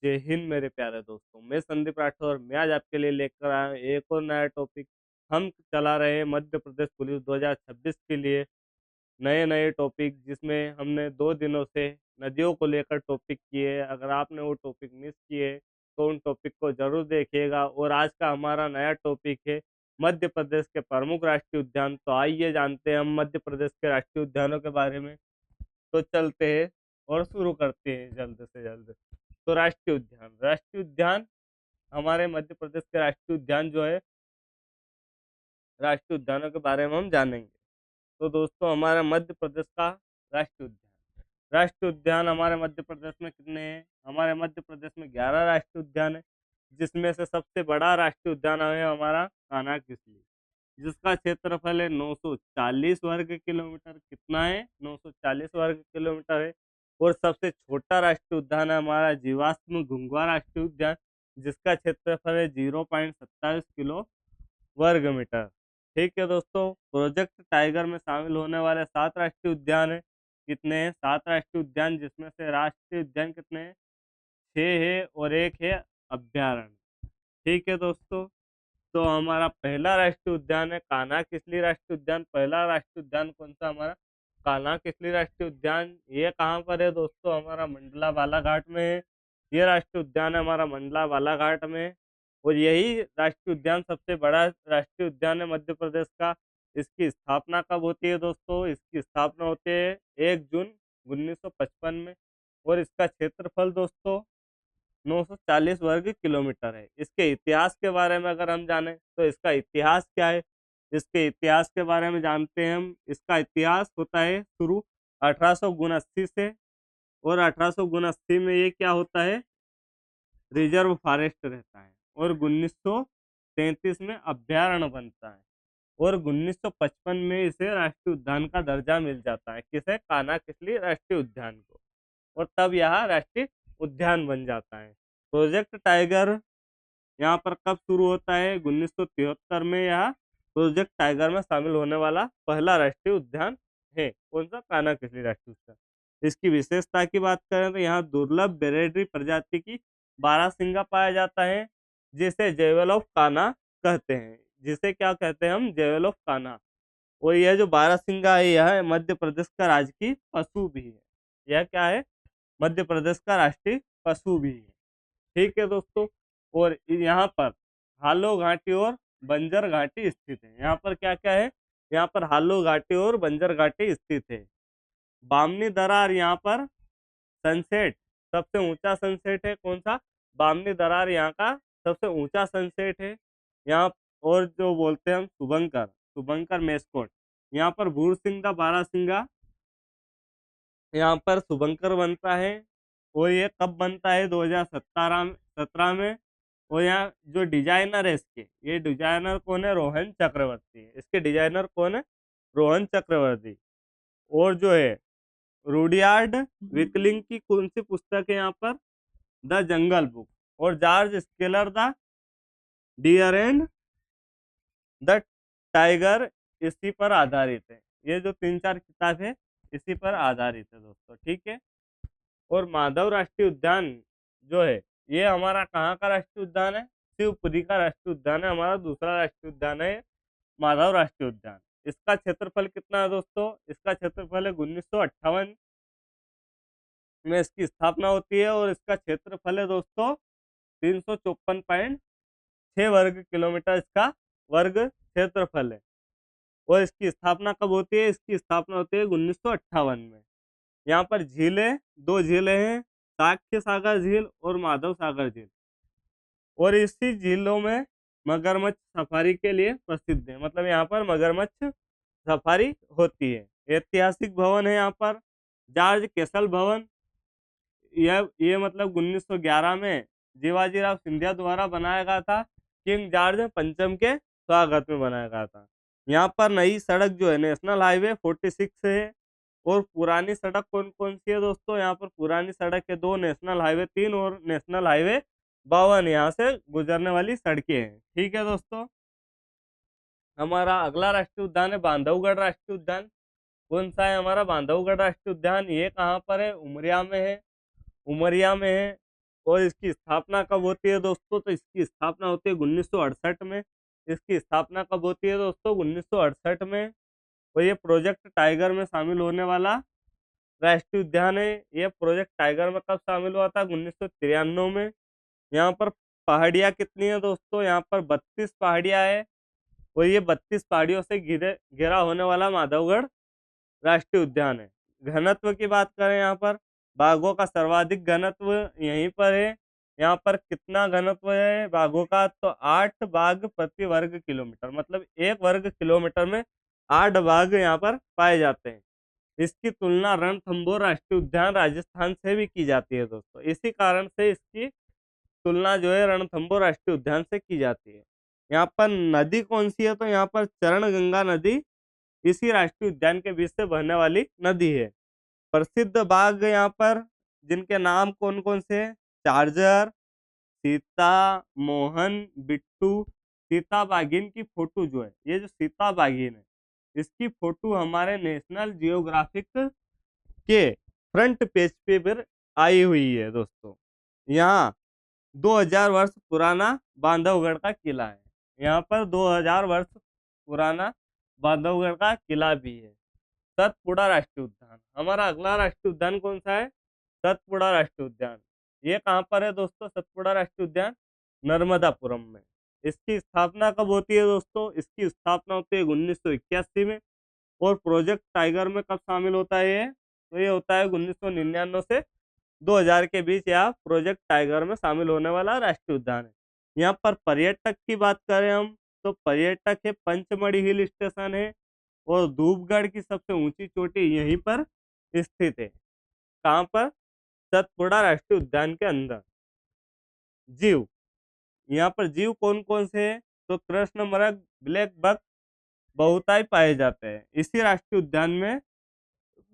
जय हिंद मेरे प्यारे दोस्तों। मैं संदीप राठौर। मैं आज आपके लिए लेकर आया हूं एक और नया टॉपिक। हम चला रहे हैं मध्य प्रदेश पुलिस 2026 के लिए नए नए टॉपिक, जिसमें हमने 2 दिनों से नदियों को लेकर टॉपिक किए। अगर आपने वो टॉपिक मिस किए तो उन टॉपिक को जरूर देखिएगा। और आज का हमारा नया टॉपिक है मध्य प्रदेश के प्रमुख राष्ट्रीय उद्यान। तो आइए जानते हैं हम मध्य प्रदेश के राष्ट्रीय उद्यानों के बारे में। तो चलते हैं और शुरू करते हैं जल्द से जल्द। तो राष्ट्रीय उद्यान हमारे मध्य प्रदेश के राष्ट्रीय उद्यान जो है, राष्ट्रीय उद्यानों के बारे में हम जानेंगे। तो दोस्तों, हमारा मध्य प्रदेश का राष्ट्रीय उद्यान हमारे मध्य प्रदेश में कितने हैं? हमारे मध्य प्रदेश में 11 राष्ट्रीय उद्यान है, जिसमें से सबसे बड़ा राष्ट्रीय उद्यान है हमारा कान्हा किसली, जिसका क्षेत्रफल है 940 वर्ग किलोमीटर। कितना है? 940 वर्ग किलोमीटर है। और सबसे छोटा राष्ट्रीय उद्यान है हमारा जीवाश्म घुंघवा राष्ट्रीय उद्यान, जिसका क्षेत्रफल है 0.27 किलो वर्ग मीटर। ठीक है दोस्तों, प्रोजेक्ट टाइगर में शामिल होने वाले 7 राष्ट्रीय उद्यान है। कितने हैं? 7 राष्ट्रीय उद्यान, जिसमें से राष्ट्रीय उद्यान कितने हैं? 6 है और एक है अभ्यारण्य। ठीक है दोस्तों, तो हमारा पहला राष्ट्रीय उद्यान है कान्हा किसली राष्ट्रीय उद्यान। पहला राष्ट्रीय उद्यान कौन सा? हमारा कान्हा किसली राष्ट्रीय उद्यान। ये कहाँ पर है दोस्तों? हमारा मंडला बालाघाट में है। ये राष्ट्रीय उद्यान है हमारा मंडला बालाघाट में। और यही राष्ट्रीय उद्यान सबसे बड़ा राष्ट्रीय उद्यान है मध्य प्रदेश का। इसकी स्थापना कब होती है दोस्तों? इसकी स्थापना होती है 1 जून 1955 में। और इसका क्षेत्रफल दोस्तों 940 वर्ग किलोमीटर है। इसके इतिहास के बारे में अगर हम जानें तो इसका इतिहास क्या है? इसके इतिहास के बारे में जानते हैं हम। इसका इतिहास होता है शुरू 1879 से। और 1879 में ये क्या होता है? रिजर्व फॉरेस्ट रहता है। और 1933 में अभ्यारण्य बनता है। और 1955 में इसे राष्ट्रीय उद्यान का दर्जा मिल जाता है। किसे? कान्हा किसली राष्ट्रीय उद्यान को। और तब यह राष्ट्रीय उद्यान बन जाता है। प्रोजेक्ट टाइगर यहाँ पर कब शुरू होता है? 1973 में यह प्रोजेक्ट टाइगर में शामिल होने वाला पहला राष्ट्रीय उद्यान है। कौन सा? कान्हा किसली राष्ट्रीय उद्यान। इसकी विशेषता की बात करें तो यहाँ दुर्लभ बेरेटरी प्रजाति की बारहसिंगा पाया जाता है, जिसे जेवल ऑफ कान्हा कहते हैं। जिसे क्या कहते हैं हम? जेवल ऑफ कान्हा। और यह जो बारहसिंगा है, यह मध्य प्रदेश का राजकीय पशु भी है। यह क्या है? मध्य प्रदेश का राष्ट्रीय पशु भी है। ठीक है दोस्तों, और यहाँ पर हालो घाटी और बंजर घाटी स्थित है। यहाँ पर क्या क्या है? यहाँ पर हालो घाटी और बंजर घाटी स्थित है। बामनी दरार यहाँ पर सनसेट, सबसे ऊंचा सनसेट है। कौन सा? बामनी दरार यहाँ का सबसे ऊंचा सनसेट है। यहाँ और जो बोलते हैं हम शुभंकर मेस्कोट, यहाँ पर भूरसिंगा बारहसिंगा यहाँ पर शुभंकर बनता है। और ये कब बनता है? 2017 में। और यहाँ जो डिजाइनर है इसके, ये डिजाइनर कौन है? रोहन चक्रवर्ती है। इसके डिजाइनर कौन है? रोहन चक्रवर्ती। और जो है रूडियार्ड विकलिंग की कौन सी पुस्तक है यहाँ पर? The jungle book. और George Schaller the deer and the tiger इसी पर आधारित है। ये जो 3-4 किताब है इसी पर आधारित है दोस्तों। ठीक है। और माधव राष्ट्रीय उद्यान जो है, ये हमारा कहाँ का राष्ट्रीय उद्यान है? शिवपुरी का राष्ट्रीय उद्यान है। हमारा दूसरा राष्ट्रीय उद्यान है माधव राष्ट्रीय उद्यान। इसका क्षेत्रफल कितना है दोस्तों? इसका क्षेत्रफल है 1958 में इसकी स्थापना होती है। और इसका क्षेत्रफल है दोस्तों 354.6 वर्ग किलोमीटर इसका वर्ग क्षेत्रफल है। और इसकी स्थापना कब होती है? इसकी स्थापना होती है 1958 में। यहाँ पर झीलें, 2 झीलें हैं, साक्य सागर झील और माधव सागर झील। और इसी झीलों में मगरमच्छ सफारी के लिए प्रसिद्ध है। मतलब यहाँ पर मगरमच्छ सफारी होती है। ऐतिहासिक भवन है यहाँ पर जॉर्ज केसल भवन। ये मतलब 1911 में जीवाजीराव सिंधिया द्वारा बनाया गया था। किंग जॉर्ज पंचम के स्वागत में बनाया गया था। यहाँ पर नई सड़क जो है नेशनल हाईवे 46 है। और पुरानी सड़क कौन कौन सी है दोस्तों? यहाँ पर पुरानी सड़क है 2, नेशनल हाईवे 3 और नेशनल हाईवे 52 यहाँ से गुजरने वाली सड़कें हैं। ठीक है दोस्तों, हमारा अगला राष्ट्रीय उद्यान है बांधवगढ़ राष्ट्रीय उद्यान। कौन सा है हमारा? बांधवगढ़ राष्ट्रीय उद्यान। ये कहाँ पर है? उमरिया में है। उमरिया में है। और इसकी स्थापना कब होती है दोस्तों? तो इसकी स्थापना होती है 1968 में। इसकी स्थापना कब होती है दोस्तों? 1968 में। और ये प्रोजेक्ट टाइगर में शामिल होने वाला राष्ट्रीय उद्यान है। ये प्रोजेक्ट टाइगर में कब शामिल हुआ था? 1993 में। यहाँ पर पहाड़ियाँ कितनी है दोस्तों? यहाँ पर 32 पहाड़ियाँ है। और ये 32 पहाड़ियों से घिरा होने वाला माधवगढ़ राष्ट्रीय उद्यान है। घनत्व की बात करें, यहाँ पर बाघों का सर्वाधिक घनत्व यहीं पर है। यहाँ पर कितना घनत्व है बाघों का? तो 8 बाघ प्रति वर्ग किलोमीटर, मतलब 1 वर्ग किलोमीटर में 8 बाघ यहाँ पर पाए जाते हैं। इसकी तुलना रणथंभौर राष्ट्रीय उद्यान राजस्थान से भी की जाती है दोस्तों। इसी कारण से इसकी तुलना जो है रणथंभौर राष्ट्रीय उद्यान से की जाती है। यहाँ पर नदी कौन सी है? तो यहाँ पर चरण गंगा नदी इसी राष्ट्रीय उद्यान के बीच से बहने वाली नदी है। प्रसिद्ध बाघ यहाँ पर जिनके नाम कौन कौन से हैं? चार्जर, सीता, मोहन, बिट्टू। सीता बाघिन की फोटो जो है, ये जो सीता बाघिन है, इसकी फोटो हमारे नेशनल जियोग्राफिक के फ्रंट पेज पे पर आई हुई है दोस्तों। यहाँ 2000 वर्ष पुराना बांधवगढ़ का किला है। यहाँ पर 2000 वर्ष पुराना बांधवगढ़ का किला भी है। सतपुड़ा राष्ट्रीय उद्यान, हमारा अगला राष्ट्रीय उद्यान कौन सा है? सतपुड़ा राष्ट्रीय उद्यान। ये कहाँ पर है दोस्तों? सतपुड़ा राष्ट्रीय उद्यान नर्मदापुरम में। इसकी स्थापना कब होती है दोस्तों? इसकी स्थापना होती है 1981 में। और प्रोजेक्ट टाइगर में कब शामिल होता है ये? तो ये होता है 1999 से 2000 के बीच यह प्रोजेक्ट टाइगर में शामिल होने वाला राष्ट्रीय उद्यान है। यहाँ पर पर्यटक की बात करें हम, तो पर्यटक है पंचमढ़ी हिल स्टेशन है। और धूपगढ़ की सबसे ऊंची चोटी यहीं पर स्थित है। कहाँ पर? सतपुड़ा राष्ट्रीय उद्यान के अंदर। जीव, यहाँ पर जीव कौन कौन से हैं? तो कृष्ण मृग, ब्लैक बक बहुतायत पाए जाते हैं। इसी राष्ट्रीय उद्यान में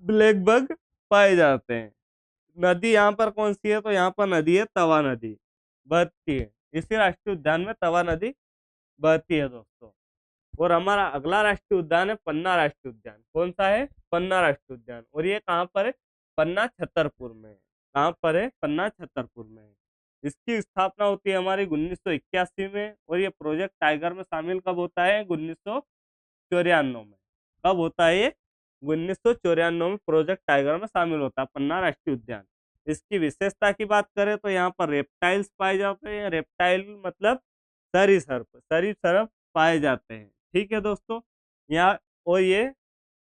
ब्लैक बग पाए जाते हैं। नदी यहाँ पर कौन सी है? तो यहाँ पर नदी है तवा नदी, बहती है। इसी राष्ट्रीय उद्यान में तवा नदी बहती है दोस्तों। और हमारा अगला राष्ट्रीय उद्यान है पन्ना राष्ट्रीय उद्यान। कौन सा है? पन्ना राष्ट्रीय उद्यान। और ये कहाँ पर है? पन्ना छतरपुर में है। कहाँ पर है? पन्ना छतरपुर में है। इसकी स्थापना होती है हमारी 1981 में। और ये प्रोजेक्ट टाइगर में शामिल कब होता है? 1994 में। कब होता है ये? 1994 में प्रोजेक्ट टाइगर में शामिल होता है पन्ना राष्ट्रीय उद्यान। इसकी विशेषता की बात करें तो यहाँ पर रेप्टाइल्स पाए जाते हैं। रेप्टाइल मतलब सरीसृप, सरीसृप पाए जाते हैं। ठीक है दोस्तों, यहाँ और ये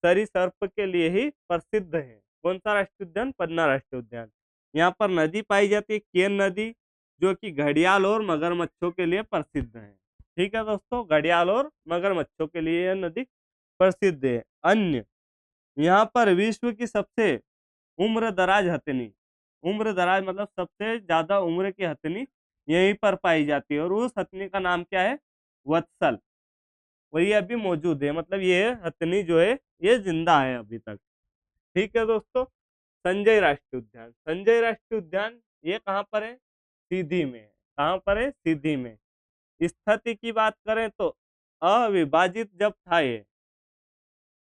सरीसृप के लिए ही प्रसिद्ध है। कौन सा राष्ट्रीय उद्यान? पन्ना राष्ट्रीय उद्यान। यहाँ पर नदी पाई जाती है केन नदी, जो कि घड़ियाल और मगरमच्छों के लिए प्रसिद्ध है। ठीक है दोस्तों, घड़ियाल और मगरमच्छों के लिए यह नदी प्रसिद्ध है। अन्य, यहाँ पर विश्व की सबसे उम्र दराज हथनी, उम्र दराज मतलब सबसे ज्यादा उम्र की हथनी यहीं पर पाई जाती है। और उस हथनी का नाम क्या है? वत्सल। वही अभी मौजूद है, मतलब ये हथनी जो है ये जिंदा है अभी तक। ठीक है दोस्तों, संजय राष्ट्रीय उद्यान। संजय राष्ट्रीय उद्यान ये कहाँ पर है? सीधी में है। कहाँ पर है? सीधी में। स्थिति की बात करें तो अविभाजित जब था ये,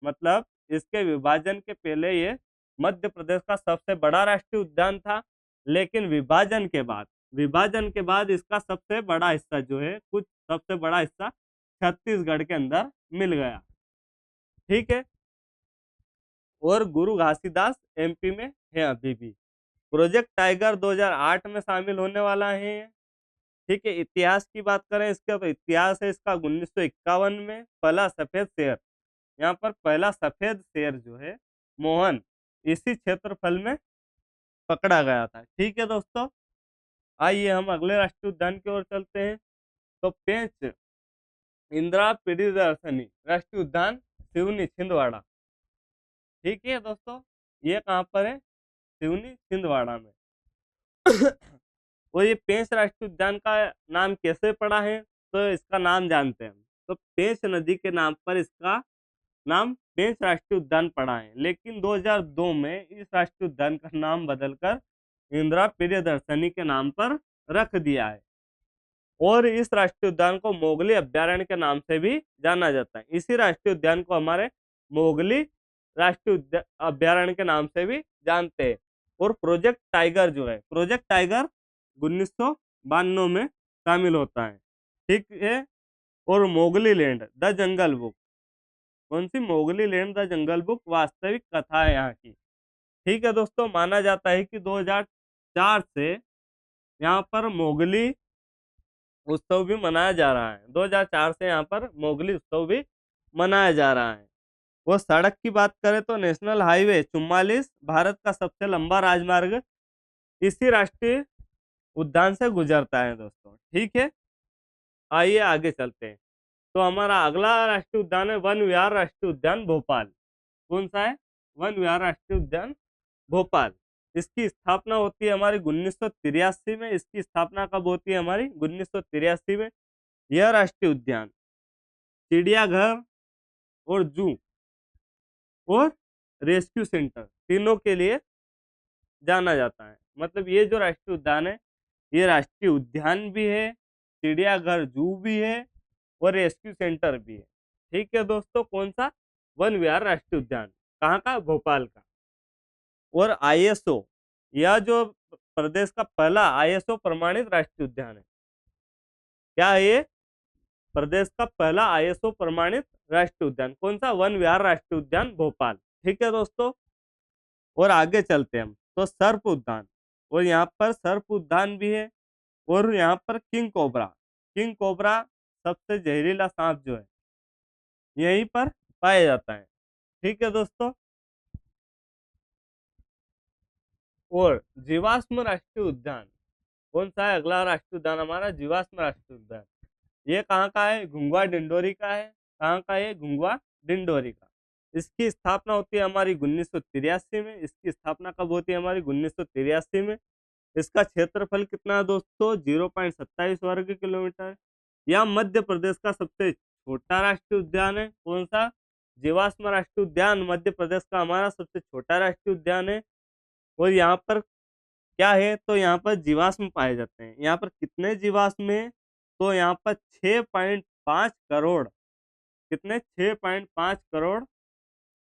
मतलब इसके विभाजन के पहले ये मध्य प्रदेश का सबसे बड़ा राष्ट्रीय उद्यान था। लेकिन विभाजन के बाद इसका सबसे बड़ा हिस्सा जो है, कुछ सबसे बड़ा हिस्सा छत्तीसगढ़ के अंदर मिल गया। ठीक है, और गुरु घासीदास एमपी में है अभी भी। प्रोजेक्ट टाइगर 2008 में शामिल होने वाला है। ठीक है, इतिहास की बात करें इसका, तो इतिहास है इसका 1951 में पहला सफेद शेर, यहाँ पर पहला सफेद शेर जो है मोहन, इसी क्षेत्रफल में पकड़ा गया था। ठीक है दोस्तों, आइए हम अगले राष्ट्रीय उद्यान की ओर चलते हैं। तो पेंच इंदिरा प्रियदर्शनी राष्ट्रीय उद्यान सिवनी छिंदवाड़ा। ठीक है दोस्तों, ये कहाँ पर है? सिवनी छिंदवाड़ा में। और ये पेंच राष्ट्रीय उद्यान का नाम कैसे पड़ा है? तो इसका नाम जानते हैं हम। तो पेंच नदी के नाम पर इसका नाम पेंच राष्ट्रीय उद्यान पड़ा है। लेकिन 2002 में इस राष्ट्रीय उद्यान का नाम बदलकर इंदिरा प्रियदर्शनी के नाम पर रख दिया है। और इस राष्ट्रीय उद्यान को मोगली अभ्यारण्य के नाम से भी जाना जाता है। इसी राष्ट्रीय उद्यान को हमारे मोगली राष्ट्रीय अभ्यारण्य के नाम से भी जानते हैं। और प्रोजेक्ट टाइगर जो है, प्रोजेक्ट टाइगर 1992 में शामिल होता है। ठीक है। और Mowgli land the jungle book, कौन सी? Mowgli land the jungle book वास्तविक कथा है यहाँ की। ठीक है दोस्तों, माना जाता है कि 2004 से यहाँ पर मोगली उत्सव भी मनाया जा रहा है। 2004 से यहाँ पर मोगली उत्सव भी मनाया जा रहा है। वो सड़क की बात करें तो नेशनल हाईवे 44 भारत का सबसे लंबा राजमार्ग इसी राष्ट्रीय उद्यान से गुजरता है दोस्तों। ठीक है, आइए आगे चलते हैं। तो हमारा अगला राष्ट्रीय उद्यान है वन विहार राष्ट्रीय उद्यान भोपाल। कौन सा है? वन विहार राष्ट्रीय उद्यान भोपाल। इसकी स्थापना होती है हमारी 1983 में। इसकी स्थापना कब होती है हमारी? 1983 में। यह राष्ट्रीय उद्यान चिड़ियाघर और जू और रेस्क्यू सेंटर तीनों के लिए जाना जाता है। मतलब ये जो राष्ट्रीय उद्यान है, ये राष्ट्रीय उद्यान भी है, चिड़ियाघर जू भी है और रेस्क्यू सेंटर भी है। ठीक है दोस्तों, कौन सा? वन विहार राष्ट्रीय उद्यान। कहाँ का? भोपाल का। और आईएसओ, यह जो प्रदेश का पहला आईएसओ प्रमाणित राष्ट्रीय उद्यान है। क्या है ये? प्रदेश का पहला आईएसओ प्रमाणित राष्ट्रीय उद्यान। कौन सा? वन विहार राष्ट्रीय उद्यान भोपाल। ठीक है दोस्तों, और आगे चलते हैं हम। तो सर्प उद्यान, और यहाँ पर सर्प उद्यान भी है। और यहाँ पर किंग कोबरा सबसे जहरीला सांप जो है यहीं पर पाया जाता है। ठीक है दोस्तों, और जीवाश्म राष्ट्रीय उद्यान, कौन सा है अगला राष्ट्रीय उद्यान हमारा? जीवाश्म राष्ट्रीय उद्यान। ये कहाँ का है? घुंगवा डिंडोरी का है। कहाँ का है? घुंगवा डिंडोरी का। इसकी स्थापना होती है हमारी 1983 में। इसकी स्थापना कब होती है हमारी? 1983 में। इसका क्षेत्रफल कितना है दोस्तों? 0.27 वर्ग किलोमीटर। यह मध्य प्रदेश का सबसे छोटा राष्ट्रीय उद्यान है। कौन सा? जीवाश्म राष्ट्रीय उद्यान मध्य प्रदेश का हमारा सबसे छोटा राष्ट्रीय उद्यान है। और यहाँ पर क्या है? तो यहाँ पर जीवाश्म पाए जाते हैं। यहाँ पर कितने जीवाश्म है? तो यहाँ पर 6.5 करोड़, कितने? 6.5 करोड़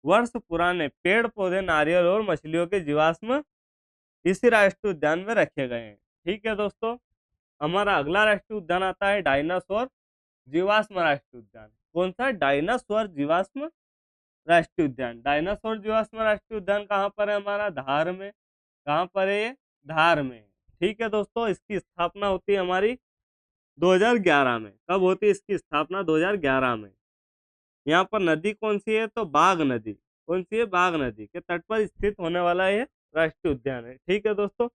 वर्ष पुराने पेड़ पौधे, नारियल और मछलियों के जीवाश्म इसी राष्ट्रीय उद्यान में रखे गए हैं। ठीक है दोस्तों, हमारा अगला राष्ट्रीय उद्यान आता है डायनासोर जीवाश्म राष्ट्रीय उद्यान। कौन सा? डायनासोर जीवाश्म राष्ट्रीय उद्यान। डायनासोर जीवाश्म राष्ट्रीय उद्यान कहाँ पर है हमारा? धार में। कहाँ पर है ये? धार में। ठीक है दोस्तों, इसकी स्थापना होती है हमारी 2011 में। कब होती है इसकी स्थापना? 2011 में। यहाँ पर नदी कौन सी है? तो बाघ नदी। कौन सी है? बाघ नदी के तट पर स्थित होने वाला ये राष्ट्रीय उद्यान है। ठीक है दोस्तों,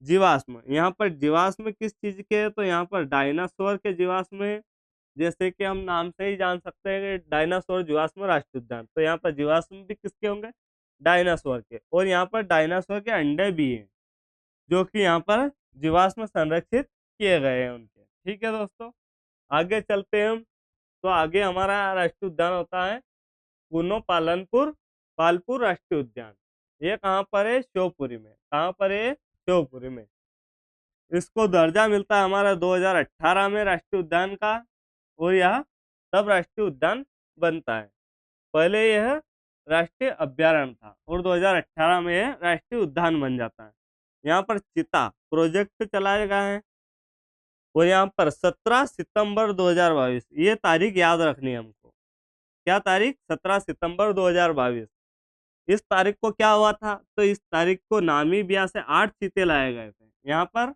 जीवाश्म, यहाँ पर जीवाश्म किस चीज के है? तो यहाँ पर डायनासोर के जीवाश्म है। जैसे कि हम नाम से ही जान सकते हैं कि डायनासोर जीवाश्म राष्ट्रीय उद्यान, तो यहाँ पर जीवाश्म भी किसके होंगे? डायनासोर के। और यहाँ पर डायनासोर के अंडे भी हैं जो कि यहाँ पर जीवाश्म संरक्षित किए गए हैं उनके। ठीक है दोस्तों, आगे चलते हैं हम। तो आगे हमारा राष्ट्रीय उद्यान होता है कुनो पालपुर राष्ट्रीय उद्यान। ये कहाँ पर है? शिवपुरी में। कहाँ पर है? शिवपुरी में। इसको दर्जा मिलता है हमारा 2018 में राष्ट्रीय उद्यान का, और यह तब राष्ट्रीय उद्यान बनता है। पहले यह राष्ट्रीय अभ्यारण्य था और 2018 में यह राष्ट्रीय उद्यान बन जाता है। यहाँ पर चीता प्रोजेक्ट चलाए गए हैं। और यहाँ पर 17 सितंबर 2022, ये तारीख याद रखनी है हमको। क्या तारीख? 17 सितंबर 2022। इस तारीख को क्या हुआ था? तो इस तारीख को नामीबिया से 8 चीते लाए गए थे। यहाँ पर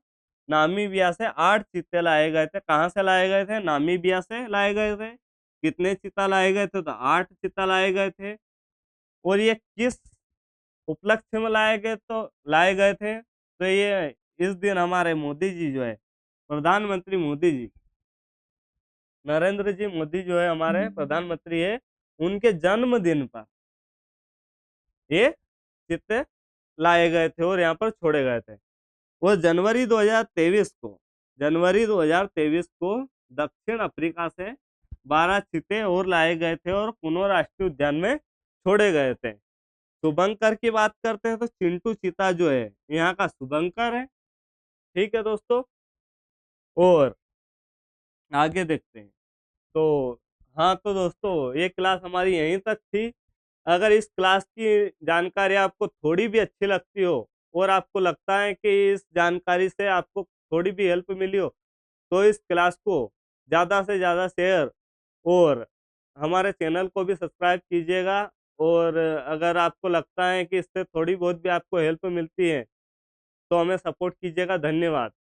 नामीबिया से 8 चीते लाए गए थे। कहाँ से लाए गए थे? नामीबिया से लाए गए थे। कितने चीता लाए गए थे? तो 8 चीता लाए गए थे। और ये किस उपलक्ष्य में लाए गए थे? तो ये इस दिन हमारे मोदी जी जो है, प्रधानमंत्री मोदी जी, नरेंद्र जी मोदी जो है हमारे प्रधानमंत्री है, उनके जन्मदिन पर ये चित्ते लाए गए थे और यहाँ पर छोड़े गए थे। वो जनवरी 2023 को दक्षिण अफ्रीका से 12 चीते और लाए गए थे और कुनो राष्ट्रीय उद्यान में छोड़े गए थे। शुभंकर की बात करते हैं तो चिंटू चीता जो है यहाँ का शुभंकर है। ठीक है दोस्तों, और आगे देखते हैं। तो हाँ, तो दोस्तों ये क्लास हमारी यहीं तक थी। अगर इस क्लास की जानकारी आपको थोड़ी भी अच्छी लगती हो और आपको लगता है कि इस जानकारी से आपको थोड़ी भी हेल्प मिली हो तो इस क्लास को ज़्यादा से ज़्यादा शेयर और हमारे चैनल को भी सब्सक्राइब कीजिएगा। और अगर आपको लगता है कि इससे थोड़ी बहुत भी आपको हेल्प मिलती है तो हमें सपोर्ट कीजिएगा। धन्यवाद।